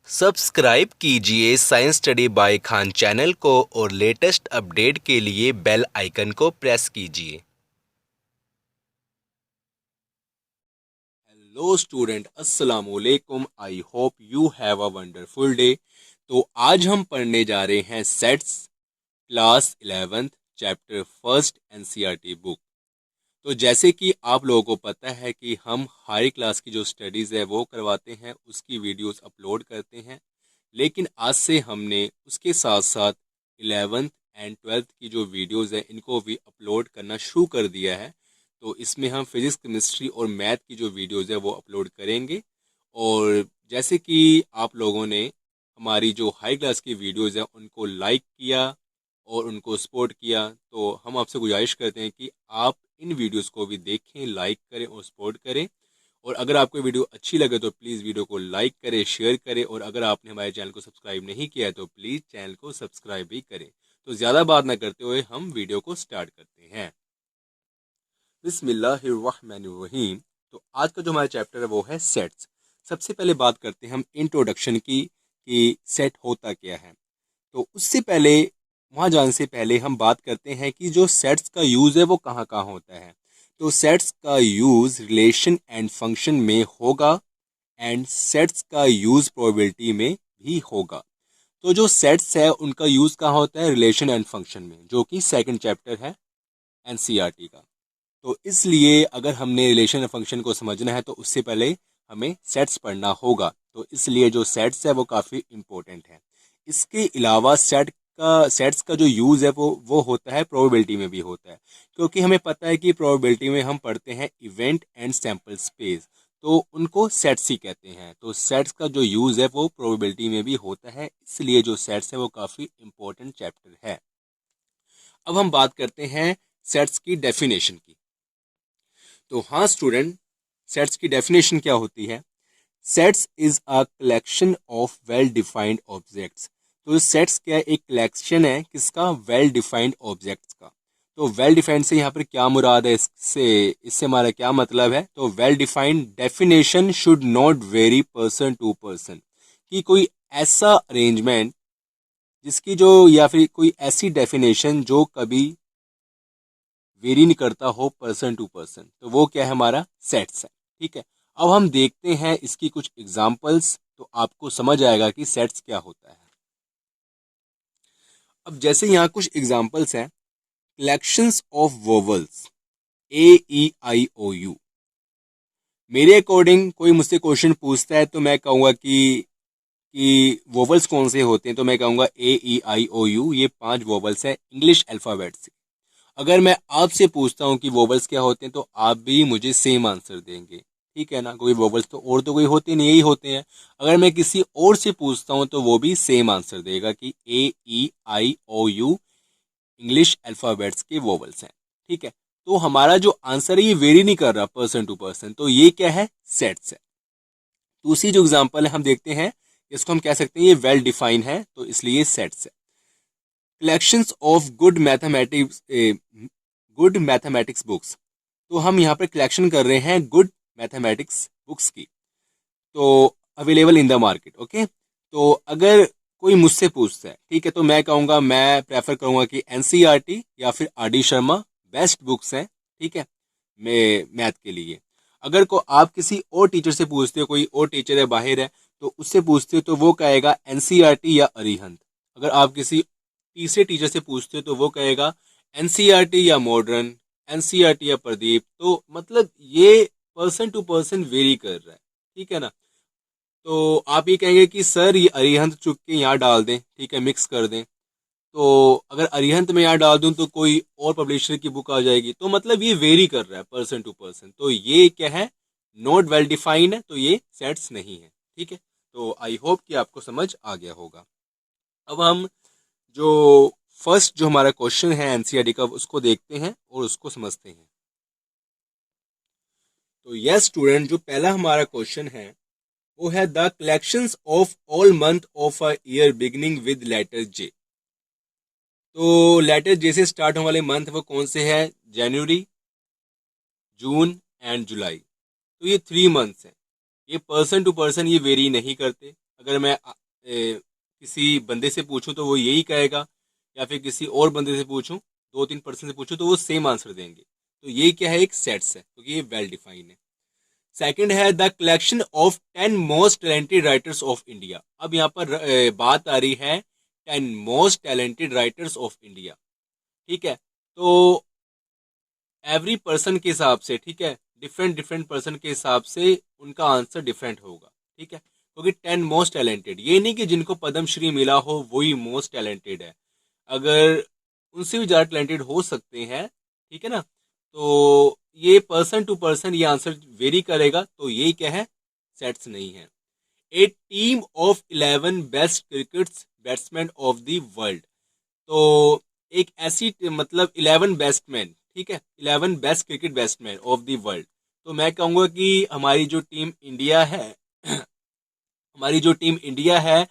Subscribe कीजिए science study bye Khan channel को और लेटेस्ट अपडेट के लिए बेल आइकन को प्रेस कीजिए। हेलो स्टूडेंट, अस्सलाम वालेकुम। I hope you have a wonderful day. तो आज हम पढ़ने जा रहे हैं sets class 11th chapter first NCERT book. तो जैसे कि आप लोगों को पता है कि हम हाई क्लास की जो स्टडीज़ है वो करवाते हैं, उसकी वीडियोस अपलोड करते हैं। लेकिन आज से हमने उसके साथ साथ 11th एंड 12th की जो वीडियोस है इनको भी अपलोड करना शुरू कर दिया है। तो इसमें हम फिजिक्स, केमिस्ट्री और मैथ की जो वीडियोस है वो अपलोड करेंगे। और जैसे कि आप लोगों ने हमारी जो हाई क्लास की वीडियोस है उनको लाइक किया और उनको सपोर्ट किया, तो हम आपसे गुजारिश करते हैं कि आप इन वीडियोस को भी देखें, लाइक करें और सपोर्ट करें। और अगर आपको वीडियो अच्छी लगे तो प्लीज़ वीडियो को लाइक करें, शेयर करें, और अगर आपने हमारे चैनल को सब्सक्राइब नहीं किया है तो प्लीज़ चैनल को सब्सक्राइब भी करें। तो ज़्यादा बात ना करते हुए हम वीडियो को स्टार्ट करते हैं। बिस्मिल्लाहिर्रहमानिर्रहीम। तो आज का जो हमारा चैप्टर है वो है सेट्स। सबसे पहले बात करते हैं हम इंट्रोडक्शन की कि सेट होता क्या है। तो उससे पहले, वहाँ जाने से पहले हम बात करते हैं कि जो सेट्स का यूज़ है वो कहाँ कहाँ होता है। तो सेट्स का यूज़ रिलेशन एंड फंक्शन में होगा एंड सेट्स का यूज़ प्रोबेबिलिटी में भी होगा। तो जो सेट्स है उनका यूज़ कहाँ होता है? रिलेशन एंड फंक्शन में, जो कि सेकंड चैप्टर है एनसीईआरटी का। तो इसलिए अगर हमने रिलेशन एंड फंक्शन को समझना है तो उससे पहले हमें सेट्स पढ़ना होगा। तो इसलिए जो सेट्स है वो काफ़ी इम्पोर्टेंट है। इसके अलावा सेट्स का जो यूज़ है वो होता है, प्रोबेबिलिटी में भी होता है। क्योंकि हमें पता है कि प्रोबेबिलिटी में हम पढ़ते हैं इवेंट एंड सैम्पल स्पेस, तो उनको सेट्स ही कहते हैं। तो सेट्स का जो यूज़ है वो प्रोबेबिलिटी में भी होता है, इसलिए जो सेट्स है वो काफ़ी इम्पोर्टेंट चैप्टर है। अब हम बात करते हैं सेट्स की डेफिनेशन की। तो हाँ स्टूडेंट, सेट्स की डेफिनेशन क्या होती है? Sets is a collection of well defined objects. तो सेट्स क्या है? एक कलेक्शन है किसका? वेल डिफाइंड ऑब्जेक्ट्स का। तो वेल डिफाइंड से यहाँ पर क्या मुराद है? इससे हमारा क्या मतलब है? तो well defined definition should not vary person to person, कि कोई ऐसा अरेंजमेंट जिसकी जो, या फिर कोई ऐसी डेफिनेशन जो कभी वेरी नहीं करता हो पर्सन टू पर्सन, तो वो क्या है? हमारा सेट्स है। ठीक है, अब हम देखते हैं इसकी कुछ एग्जांपल्स, तो आपको समझ आएगा कि सेट्स क्या होता है। अब जैसे यहाँ कुछ एग्जांपल्स हैं। Collections of vowels, A E I O U. मेरे अकॉर्डिंग कोई मुझसे क्वेश्चन पूछता है तो मैं कहूँगा कि वोवल्स कौन से होते हैं, तो मैं कहूँगा ए ई आई ओ यू, ये 5 वोवल्स है इंग्लिश अल्फ़ाबेट से। अगर मैं आपसे पूछता हूँ कि वोवल्स क्या होते हैं तो आप भी मुझे सेम आंसर देंगे। ठीक है ना, कोई वोवल्स तो और तो कोई होते नहीं, यही होते हैं। अगर मैं किसी और से पूछता हूँ तो वो भी सेम आंसर देगा कि ए E I O you English alphabets के वोवल्स हैं। ठीक है, तो हमारा जो आंसर है ये वेरी नहीं कर रहा पर्सन टू पर्सन, तो ये क्या है? सेट्स है। दूसरी जो एग्जाम्पल है हम देखते हैं, इसको हम कह सकते हैं ये वेल डिफाइन है, तो इसलिए सेट्स है। Collections of good mathematics books. तो हम यहाँ पर कलेक्शन कर रहे हैं गुड मैथमेटिक्स बुक्स की, तो available in the market. Okay, तो अगर कोई मुझसे पूछता है, ठीक है, तो मैं कहूँगा, मैं प्रेफर करूँगा कि एनसीईआरटी या फिर R D Sharma best books हैं। ठीक है, मैं मैथ के लिए। अगर को आप किसी और टीचर से पूछते हो, कोई और टीचर है बाहर है, तो उससे पूछते हो तो वो कहेगा एनसीईआरटी या अरिहंत। अगर आप किसी तीसरे टीचर से पूछते हो तो वो कहेगा एनसीईआरटी या मॉडर्न, एनसीईआरटी या प्रदीप। तो मतलब ये पर्सन टू पर्सन वेरी कर रहा है। ठीक है ना, तो आप ये कहेंगे कि सर ये अरिहंत चुप के यहाँ डाल दें, ठीक है, मिक्स कर दें। तो अगर अरिहंत में यहाँ डाल दूं तो कोई और पब्लिशर की बुक आ जाएगी। तो मतलब ये वेरी कर रहा है पर्सन टू पर्सन, तो ये क्या है? नॉट वेल डिफाइंड है, तो ये सेट्स नहीं है। ठीक है, तो आई होप कि आपको समझ आ गया होगा। अब हम जो फर्स्ट जो हमारा क्वेश्चन है एनसीईआरटी का उसको देखते हैं और उसको समझते हैं। तो यस स्टूडेंट, जो पहला हमारा क्वेश्चन है वो है the collections of all month of a year beginning with letter J. तो लेटर जे से स्टार्ट होने वाले मंथ वो कौन से हैं? जनवरी, जून एंड जुलाई। तो ये 3 मंथ्स हैं। ये पर्सन टू पर्सन ये वेरी नहीं करते। अगर मैं किसी बंदे से पूछूं तो वो यही कहेगा, या फिर किसी और बंदे से पूछूं, दो तीन पर्सन से पूछूं तो वो सेम आंसर देंगे। तो ये क्या है, एक सेट्स है, क्योंकि ये वेल डिफाइंड है। सेकंड है the collection of 10 most talented writers of India. अब यहाँ पर बात आ रही है 10 most talented writers of India. ठीक है, तो एवरी पर्सन के हिसाब से, ठीक है, डिफरेंट डिफरेंट पर्सन के हिसाब से उनका आंसर डिफरेंट होगा। ठीक है, क्योंकि 10 मोस्ट टैलेंटेड, ये नहीं कि जिनको पद्म श्री मिला हो वही मोस्ट टैलेंटेड है। अगर उनसे भी ज़्यादा टैलेंटेड हो सकते हैं, ठीक है ना। तो ये पर्सन टू पर्सन ये आंसर वेरी करेगा, तो ये क्या है, सेट्स नहीं है। A team of 11 best cricket batsman of the world. तो एक ऐसी मतलब 11 बैट्समैन, ठीक है, 11 best cricket batsman of the world. तो मैं कहूँगा कि हमारी जो टीम इंडिया है हमारी जो टीम इंडिया है,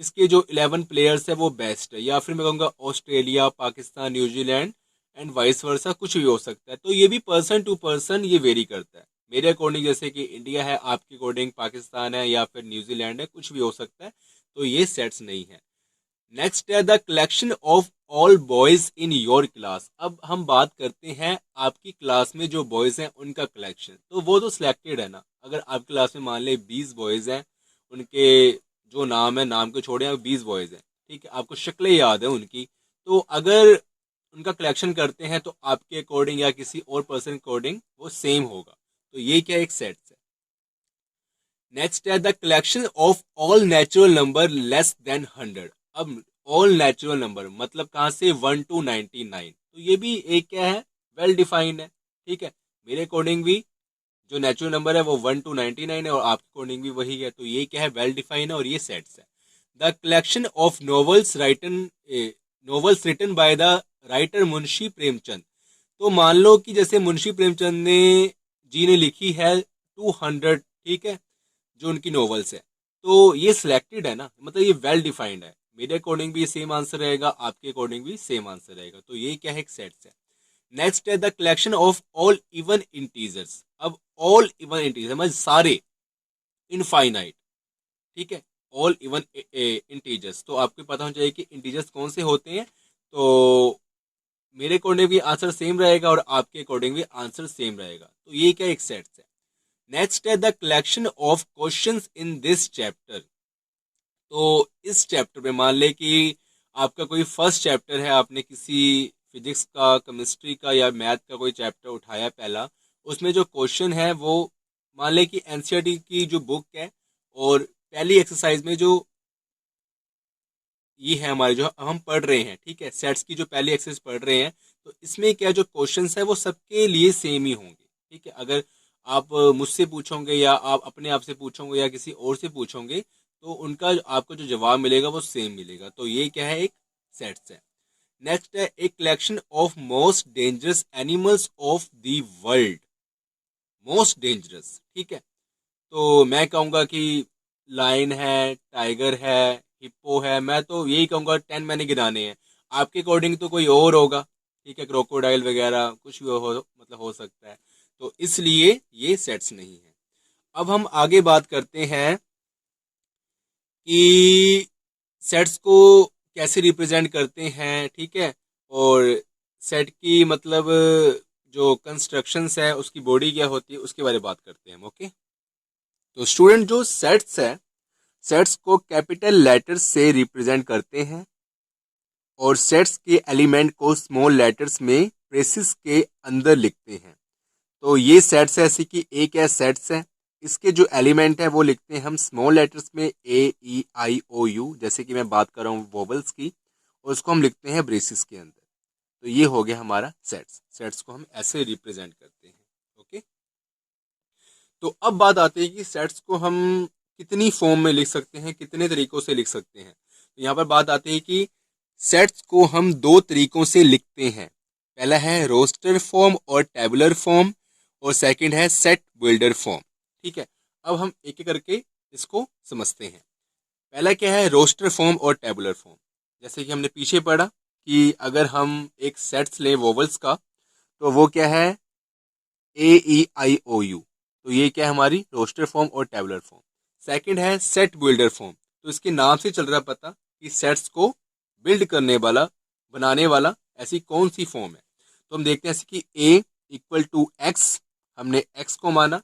इसके जो 11 प्लेयर्स है वो बेस्ट है, या फिर मैं कहूँगा Australia, Pakistan, New Zealand and vice versa, कुछ भी हो सकता है। तो ये भी पर्सन टू पर्सन ये वेरी करता है। मेरे अकॉर्डिंग जैसे कि इंडिया है, आपके अकॉर्डिंग पाकिस्तान है या फिर न्यूजीलैंड है, कुछ भी हो सकता है। तो ये सेट्स नहीं है। नेक्स्ट है the collection of all boys in your class. अब हम बात करते हैं आपकी क्लास में जो बॉयज हैं उनका कलेक्शन, तो वो तो सिलेक्टेड है ना। अगर आपकी क्लास में मान ले 20 बॉयज हैं, उनके जो नाम है, नाम को छोड़े, 20 बॉयज हैं, ठीक है, आपको शक्लें याद है उनकी। तो अगर उनका कलेक्शन करते हैं तो आपके अकॉर्डिंग या किसी और पर्सन अकॉर्डिंग वो सेम होगा। तो ये क्या एक सेट है। नेक्स्ट है the collection of all natural number less then 100। अब ऑल नेचुरल नंबर मतलब कहाँ से, 1 to 99। तो ये भी एक क्या है, वेल डिफाइंड है। ठीक है, मेरे अकॉर्डिंग भी जो नेचुरल नंबर है वो 1 to 99 है, और आपके अकॉर्डिंग भी वही है। तो ये क्या है, वेल डिफाइंड है, और ये सेट्स है। The collection of novels written by the writer Munshi Premchand. तो मान लो कि जैसे मुंशी प्रेमचंद ने जी ने लिखी है 200, ठीक है, जो उनकी नॉवेल्स है, तो ये सिलेक्टेड है ना, मतलब ये वेल डिफाइंड है। मेरे अकॉर्डिंग भी सेम आंसर रहेगा, आपके अकॉर्डिंग भी सेम आंसर रहेगा। तो ये क्या है, एक सेट्स है। नेक्स्ट है the collection of all even integers. अब ऑल इवन इंटीजर मतलब सारे इनफाइनाइट, ठीक है, ऑल इवन इंटीजर्स। तो आपको पता होना चाहिए कि इंटीजर्स कौन से होते हैं। तो मेरे अकॉर्डिंग भी आंसर सेम रहेगा और आपके अकॉर्डिंग भी आंसर सेम रहेगा। तो ये क्या एक सेट्स है। नेक्स्ट है the collection of questions in this chapter. तो इस चैप्टर में मान ले कि आपका कोई फर्स्ट चैप्टर है, आपने किसी फिजिक्स का, केमिस्ट्री का या मैथ का कोई चैप्टर उठाया पहला, उसमें जो क्वेश्चन है वो मान ले कि एनसीईआरटी की जो बुक है, और पहली एक्सरसाइज में जो ये है हमारे जो हम पढ़ रहे हैं, ठीक है, सेट्स की जो पहली एक्सरसाइज पढ़ रहे हैं, तो इसमें क्या जो क्वेश्चंस है वो सबके लिए सेम ही होंगे। ठीक है, अगर आप मुझसे पूछोगे या आप अपने आप से पूछोगे या किसी और से पूछोगे, तो उनका आपको जो जवाब मिलेगा वो सेम मिलेगा। तो ये क्या है, एक सेट्स है। नेक्स्ट है एक collection of most dangerous animals of the world. Most dangerous, ठीक है, तो मैं कहूँगा कि लायन है, टाइगर है, हिप्पो है। मैं तो यही कहूँगा, 10 मैंने गिनाने हैं। आपके अकॉर्डिंग तो कोई और होगा, ठीक है, क्रोकोडाइल वगैरह कुछ भी मतलब हो सकता है। तो इसलिए ये सेट्स नहीं है। अब हम आगे बात करते हैं कि सेट्स को कैसे रिप्रेजेंट करते हैं, ठीक है, और सेट की मतलब जो कंस्ट्रक्शंस है, उसकी बॉडी क्या होती है, उसके बारे में बात करते हैं हम। ओके, तो स्टूडेंट जो सेट्स है, सेट्स को कैपिटल लेटर्स से रिप्रेजेंट करते हैं, और सेट्स के एलिमेंट को स्मॉल लेटर्स में ब्रेसेस के अंदर लिखते हैं। तो ये सेट्स है, ऐसी कि एक है सेट्स है, इसके जो एलिमेंट है वो लिखते हैं हम स्मॉल लेटर्स में, AEIOU, जैसे कि मैं बात कर रहा हूँ वोवल्स की, और उसको हम लिखते हैं ब्रेसेस के अंदर। तो ये हो गया हमारा सेट्स। सेट्स को हम ऐसे रिप्रेजेंट करते हैं। ओके, तो अब बात आती है कि सेट्स को हम कितनी फॉर्म में लिख सकते हैं, कितने तरीकों से लिख सकते हैं। तो यहाँ पर बात आती है कि सेट्स को हम दो तरीकों से लिखते हैं। पहला है रोस्टर फॉर्म और टेबुलर फॉर्म, और सेकंड है सेट बिल्डर फॉर्म। ठीक है, अब हम एक एक करके इसको समझते हैं। पहला क्या है, रोस्टर फॉर्म और टेबुलर फॉर्म। जैसे कि हमने पीछे पढ़ा कि अगर हम एक सेट्स लें वोवल्स का, तो वो क्या है, AEIOU। तो ये क्या है हमारी रोस्टर फॉर्म और टेबुलर फॉर्म। सेकंड है सेट बिल्डर फॉर्म। तो इसके नाम से चल रहा पता कि सेट्स को बिल्ड करने वाला, बनाने वाला ऐसी कौन सी फॉर्म है। तो हम देखते हैं जैसे कि ए इक्वल टू एक्स, हमने एक्स को माना,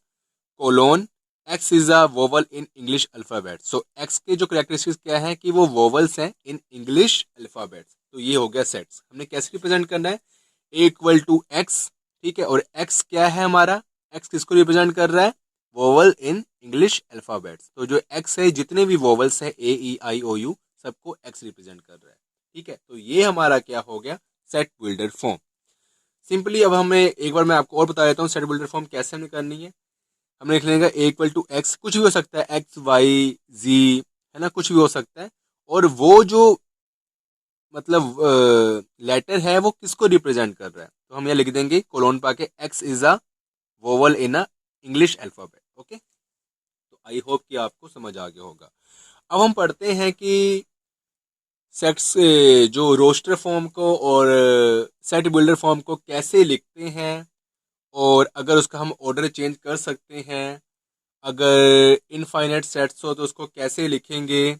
colon X is a vowel in English alphabet. So X के जो करेक्टरिस्टिक्स क्या है कि वो वोवल्स हैं इन इंग्लिश अल्फाबेट। तो ये हो गया सेट्स। हमने कैसे रिप्रेजेंट करना है, ए इक्वल टू एक्स, ठीक है, और एक्स क्या है हमारा, एक्स किसको रिप्रेजेंट कर रहा है, वोवल इन इंग्लिश अल्फाबेट्स। तो जो एक्स है, जितने भी वोवल्स है ए ई आई ओ यू, सबको एक्स रिप्रेजेंट कर रहा है, ठीक है। तो ये हमारा क्या हो गया, सेट बिल्डर फॉर्म। सिंपली अब हमें एक बार मैं आपको और बता देता हूँ सेट बिल्डर फॉर्म कैसे हमें करनी है। हमने लिख लेंगे ए इक्वल टू एक्स, कुछ भी हो सकता है, एक्स वाई जी, है ना, कुछ भी हो सकता है। और वो जो मतलब लेटर है वो किसको रिप्रेजेंट कर रहा है, तो हम यहाँ लिख देंगे कोलोन पाके X is a vowel in a English alphabet. Okay, तो आई होप कि आपको समझ आ गया होगा। अब हम पढ़ते हैं कि सेट्स जो रोस्टर फॉर्म को और सेट बिल्डर फॉर्म को कैसे लिखते हैं, और अगर उसका हम ऑर्डर चेंज कर सकते हैं, अगर इनफाइनाइट सेट्स हो तो उसको कैसे लिखेंगे,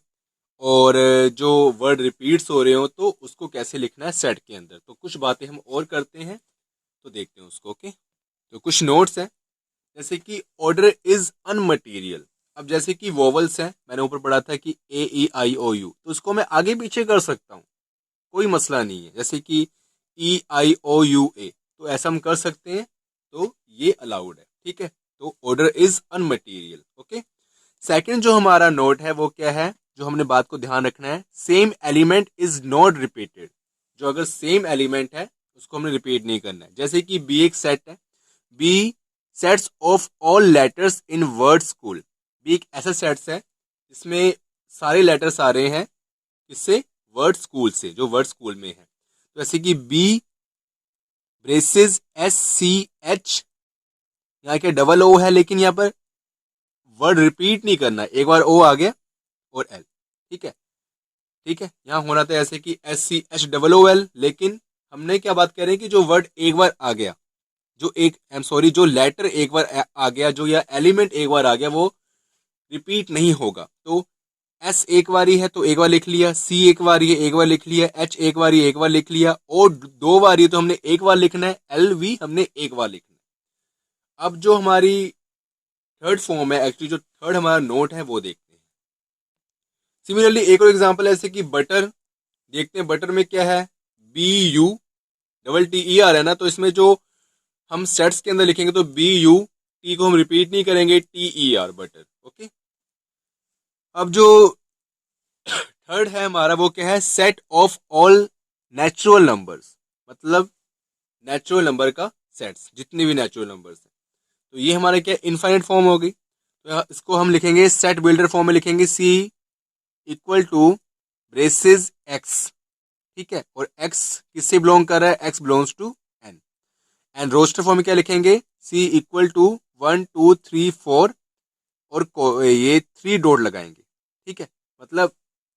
और जो वर्ड रिपीट्स हो रहे हो तो उसको कैसे लिखना है सेट के अंदर। तो कुछ बातें हम और करते हैं, तो देखते हैं उसको। ओके, तो कुछ नोट्स हैं, जैसे कि ऑर्डर इज अनमटेरियल। अब जैसे कि वोवल्स हैं, मैंने ऊपर पढ़ा था कि ए ई आई ओ यू, तो उसको मैं आगे पीछे कर सकता हूँ, कोई मसला नहीं है। जैसे कि ई आई ओ यू ए, तो ऐसा हम कर सकते हैं, तो ये अलाउड है, ठीक है। तो ऑर्डर इज अनमटेरियल। ओके, सेकंड जो हमारा नोट है वो क्या है, जो हमने बात को ध्यान रखना है, same element is not repeated. जो अगर सेम एलिमेंट है उसको हमने रिपीट नहीं करना है। जैसे कि बी एक सेट है, B sets of all letters in word school. B एक ऐसा सेट्स है जिसमें सारे लेटर्स आ रहे हैं किससे, वर्ड स्कूल से, जो वर्ड स्कूल में है। तो जैसे कि B braces S C H, यहाँ क्या डबल ओ है, लेकिन यहाँ पर वर्ड रिपीट नहीं करना है, एक बार ओ आ गया और एल, ठीक है, ठीक है। यहाँ होना था ऐसे कि S C H double O L, लेकिन हमने क्या बात कर रहे हैं कि जो वर्ड एक बार आ गया, जो एक आई एम सॉरी जो लेटर एक बार आ गया, जो या एलिमेंट एक बार आ गया, वो रिपीट नहीं होगा। तो एस एक बारी है तो एक बार लिख लिया, सी एक बारी है एक बार लिख लिया, एच एक बारी है एक बार लिख लिया, ओ दो बारी है तो हमने एक बार लिखना है, एल वी हमने एक बार लिखना है। अब जो हमारी थर्ड फॉर्म है, एक्चुअली जो थर्ड हमारा नोट है वो देखते हैं। सिमिलरली एक और एग्जांपल ऐसे कि बटर, देखते हैं बटर में क्या है, B U double T E R है ना, तो इसमें जो हम सेट्स के अंदर लिखेंगे तो बी यू, टी को हम रिपीट नहीं करेंगे, T E are butter. Okay, अब जो थर्ड है हमारा वो क्या है, set of all natural numbers, मतलब नेचुरल नंबर का सेट्स, जितने भी नेचुरल नंबर्स हैं। तो ये हमारे क्या इनफाइनाइट फॉर्म हो गई, तो इसको हम लिखेंगे सेट बिल्डर फॉर्म में लिखेंगे C equal to braces X, ठीक है, और एक्स किससे बिलोंग कर रहा है, X belongs to N. And roster form में क्या लिखेंगे, सी इक्वल टू 1 2 3 4, और ये 3 डॉट लगाएंगे, ठीक है। मतलब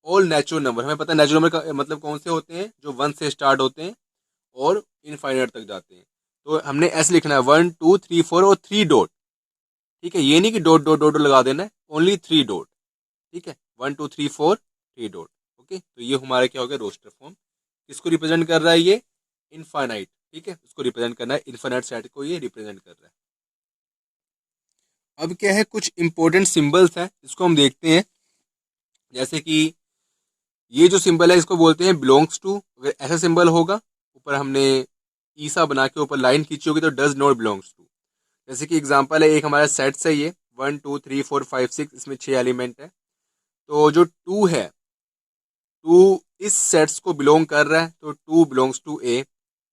ऑल नेचुरल नंबर, हमें पता है नेचुरल नंबर का मतलब कौन से होते हैं, जो 1 से स्टार्ट होते हैं और इनफाइनाइट तक जाते हैं। तो हमने ऐसे लिखना है 1 2 3 4 और 3 डॉट, ठीक है, ये नहीं कि डॉट डॉट डॉट लगा देना है, ओनली 3 डॉट, ठीक है, 1 2 3 4 3 डॉट। ओके, तो ये हमारा क्या हो गया, रोस्टर फॉर्म। किसको रिप्रेजेंट कर रहा है ये, इनफाइनाइट, ठीक है, उसको रिप्रेजेंट करना है, इनफाइनाइट सेट को ये रिप्रेजेंट कर रहा है। अब क्या है, कुछ इंपॉर्टेंट सिंबल्स हैं, इसको हम देखते हैं। जैसे कि ये जो सिंबल है इसको बोलते हैं बिलोंग्स टू। अगर ऐसा सिंबल होगा, ऊपर हमने ईसा बना के ऊपर लाइन खींची होगी तो डज नॉट बिलोंग्स टू। जैसे कि एग्जांपल है, एक हमारा सेट्स है ये 1 2 3 4 5 6, इसमें 6 एलिमेंट है। तो जो टू है, टू इस सेट्स को बिलोंग कर रहा है, तो टू बिलोंग्स टू ए।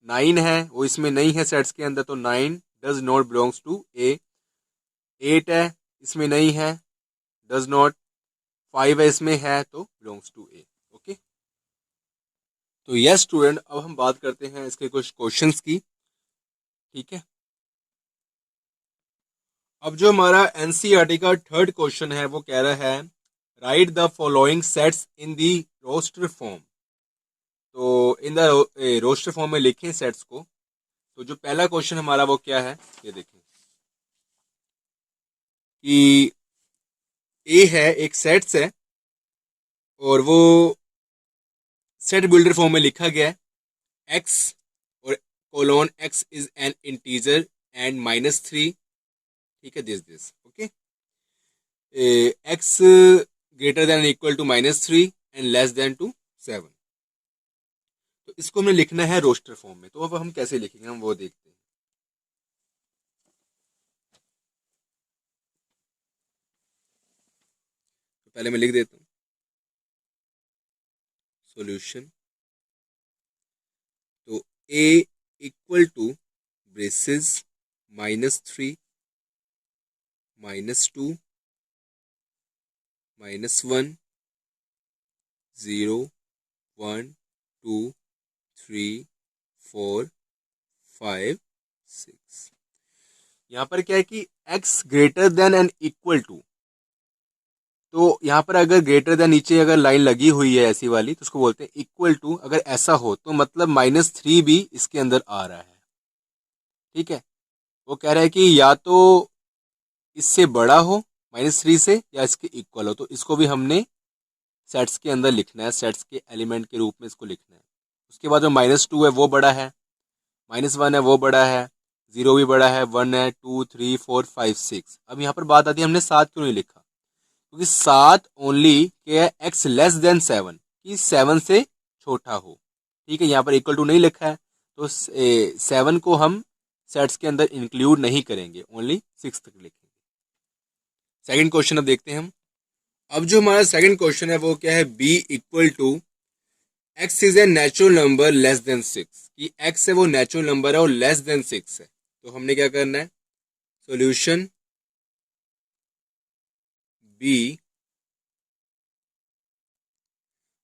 9 है वो इसमें नहीं है सेट्स के अंदर, तो 9 डज नॉट बिलोंग्स टू ए। 8 है इसमें नहीं है, डज नॉट। 5 है इसमें है तो बिलोंग्स टू ए। ओके, तो यस स्टूडेंट, अब हम बात करते हैं इसके कुछ क्वेश्चंस की, ठीक है। अब जो हमारा एनसीईआरटी का थर्ड क्वेश्चन है वो कह रहा है write the following sets in the roster form. तो इन द रोस्टर फॉर्म में लिखें सेट्स को। तो जो पहला क्वेश्चन हमारा वो क्या है, ये देखें। कि ए है, एक सेट्स है और वो सेट बिल्डर फॉर्म में लिखा गया है एक्स और colon X is an integer and -3, ठीक है, this okay, X greater than equal to -3 and less than to 7। तो इसको हमें लिखना है रोस्टर फॉर्म में, तो अब हम कैसे लिखेंगे हम वो देखते हैं। तो पहले मैं लिख देता हूँ सॉल्यूशन। तो ए इक्वल टू ब्रेसेस -3 -2 -1 0 1 2 3 4 5 6। यहाँ पर क्या है कि x greater than and equal to, तो यहाँ पर अगर ग्रेटर देन नीचे अगर लाइन लगी हुई है ऐसी वाली तो उसको बोलते हैं इक्वल टू। अगर ऐसा हो तो मतलब -3 भी इसके अंदर आ रहा है, ठीक है। वो कह रहा है कि या तो इससे बड़ा हो -3 से या इसके इक्वल हो, तो इसको भी हमने सेट्स के अंदर लिखना है, सेट्स के एलिमेंट के रूप में इसको लिखना है। उसके बाद जो -2 है वो बड़ा है, -1 है वो बड़ा है, 0 भी बड़ा है, 1 है, 2 3 4 5 6। अब यहाँ पर बात आती है हमने 7 क्यों नहीं लिखा, क्योंकि 7 ओनली क्या है एक्स लेस देन 7, कि 7 से छोटा हो, ठीक है। यहाँ पर इक्वल टू नहीं लिखा है तो 7 को हम सेट्स के अंदर इंक्लूड नहीं करेंगे, ओनली 6 तक लिखेंगे। सेकंड क्वेश्चन अब देखते हैं हम। अब जो हमारा सेकंड क्वेश्चन है वो क्या है, B equal to X is a natural number less than 6, कि एक्स है वो नेचुरल नंबर है और लेस देन 6 है। तो हमने क्या करना है, सॉल्यूशन बी,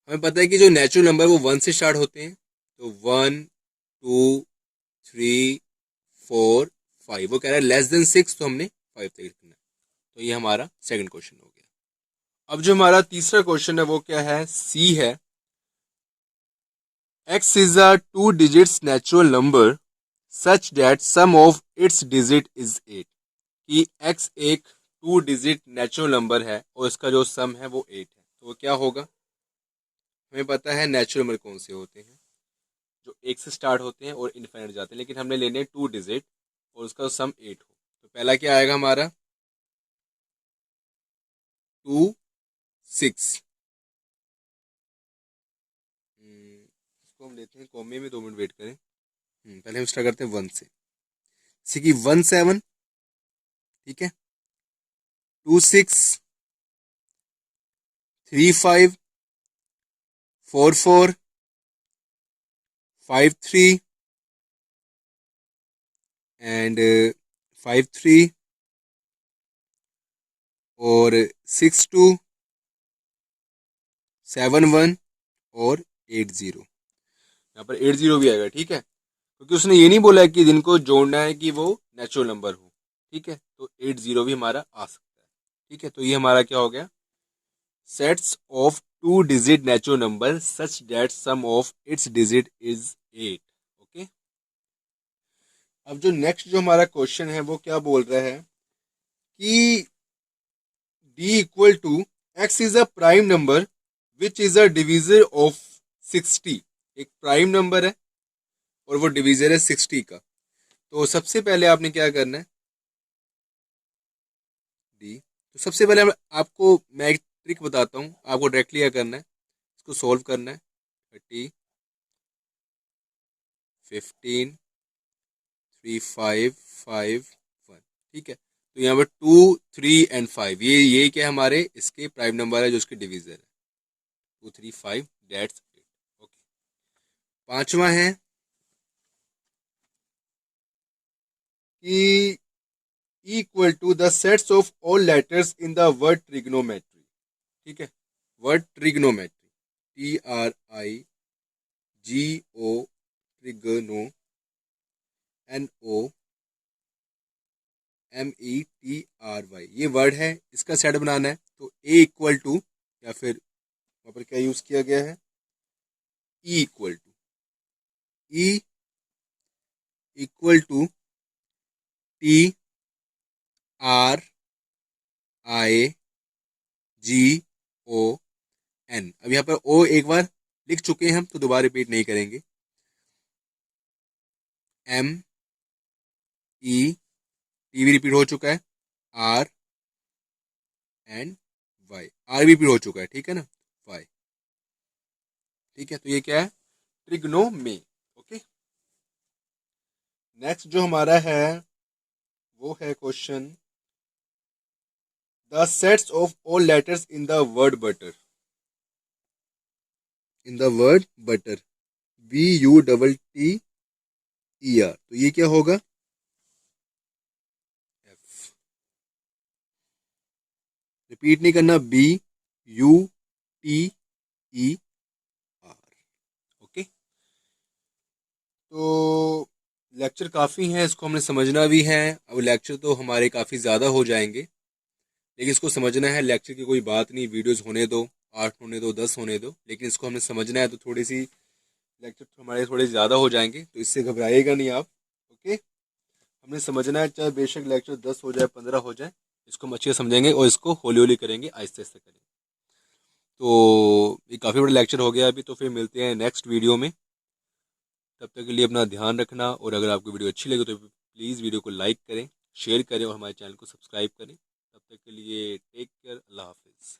हमें पता है कि जो नेचुरल नंबर वो 1 से स्टार्ट होते हैं, तो 1 2 3 4 5, वो कह रहा है लेस देन 6, तो हमने 5 तक लिखना है। तो ये हमारा सेकंड क्वेश्चन हो गया। अब जो हमारा तीसरा क्वेश्चन है वो क्या है, सी है, x is a 2 digits natural number such that sum of its digit is 8, कि x एक 2 डिजिट नेचुरल नंबर है और इसका जो सम है वो 8 है। तो वो क्या होगा, हमें पता है नेचुरल नंबर कौन से होते हैं, जो 1 से स्टार्ट होते हैं और इनफाइनाइट जाते हैं, लेकिन हमने लेने 2 डिजिट और उसका सम 8 हो। तो पहला क्या आएगा हमारा 2 6, इसको हम लेते हैं कॉमे में, 2 मिनट वेट करें। पहले हम स्टार्ट करते हैं 1 से, जैसे कि 1 7, ठीक है, 2 6 3 5 4 4 5 3 एंड 5 3 और 6 2 7 1 और 8 0। यहाँ पर 8 0 भी आएगा, ठीक है, क्योंकि उसने ये नहीं बोला है कि जिनको जोड़ना है कि वो नेचुरल नंबर हो, ठीक है। तो 8 0 भी हमारा आ सकता है, ठीक है। तो ये हमारा क्या हो गया, sets of 2 digit natural number such that sum of its digit is 8, okay. अब जो नेक्स्ट जो हमारा क्वेश्चन है वो क्या बोल रहा है कि d equal to x is a prime number which is a divisor of 60, एक प्राइम नंबर है और वो डिविजर है 60 का। तो सबसे पहले आपने क्या करना है, d, तो सबसे पहले आपको मैं एक ट्रिक बताता हूँ, आपको डायरेक्टली क्या करना है, इसको सॉल्व करना है। 30 15 3 5 5 1, ठीक है। तो यहाँ पर 2 3 एंड 5, ये क्या हमारे इसके प्राइम नंबर है जो इसके डिविजर है, 2 3 5 दैट्स इट, ओके। पांचवा है कि equal to the sets of all letters in the word trigonometry, ठीक है, word trigonometry, TRIGO, trigno, NOMETRY, ये वर्ड है, इसका सेट बनाना है। तो ए इक्वल टू, या फिर वहां पर क्या यूज किया गया है, E equal to, E equal to TRIGO IGON। अब यहाँ पर ओ एक बार लिख चुके हैं हम, तो दोबारा रिपीट नहीं करेंगे। MET भी रिपीट हो चुका है, RNY, आर भी रिपीट हो चुका है, ठीक है ना, वाई। ठीक है, तो ये क्या है, ट्रिग्नोमे। ओके, नेक्स्ट जो हमारा है वो है question, the sets of all letters in the word butter. In the word butter, BUTTER, तो ये क्या होगा, F। रिपीट नहीं करना, BUTER। ओके, तो लेक्चर काफ़ी हैं, इसको हमने समझना भी है। अब लेक्चर तो हमारे काफ़ी ज़्यादा हो जाएंगे, लेकिन इसको समझना है। लेक्चर की कोई बात नहीं, वीडियोस होने दो, 8 होने दो, 10 होने दो, लेकिन इसको हमने समझना है। तो थोड़ी सी लेक्चर हमारे थोड़े ज़्यादा हो जाएंगे, तो इससे घबराइएगा नहीं आप। ओके, हमने समझना है, चाहे बेशक लेक्चर 10 हो जाए, 15 हो जाए, इसको हम अच्छे से समझेंगे और इसको हौली हौली करेंगे, आहिस्ते आहिस्ते करेंगे। तो ये काफ़ी बड़ा लेक्चर हो गया अभी, तो फिर मिलते हैं नेक्स्ट वीडियो में। तब तक के लिए अपना ध्यान रखना, और अगर आपको वीडियो अच्छी लगे तो प्लीज़ वीडियो को लाइक करें, शेयर करें और हमारे चैनल को सब्सक्राइब करें। तब तक के लिए टेक केयर, अल्लाह हाफिज़।